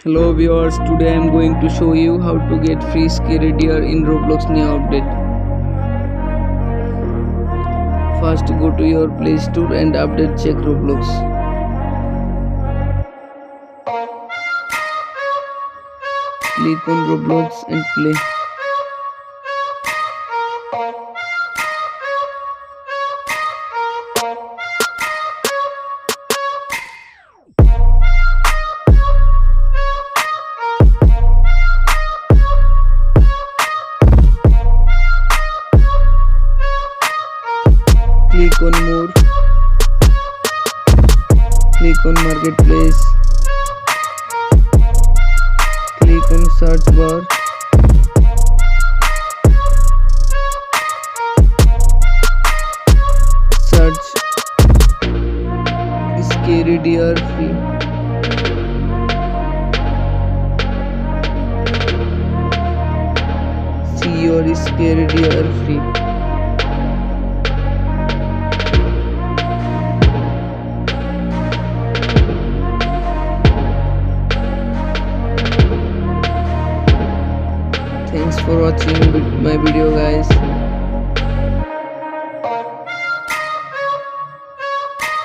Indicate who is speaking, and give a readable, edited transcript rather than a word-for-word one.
Speaker 1: Hello viewers, today I am going to show you how to get free scary deer in Roblox new update. First go to your Play Store and update check Roblox. Click on Roblox and play. Click on more. Click on marketplace. Click on search bar. Search scary deer free. See your scary deer free. Thanks for watching my video guys.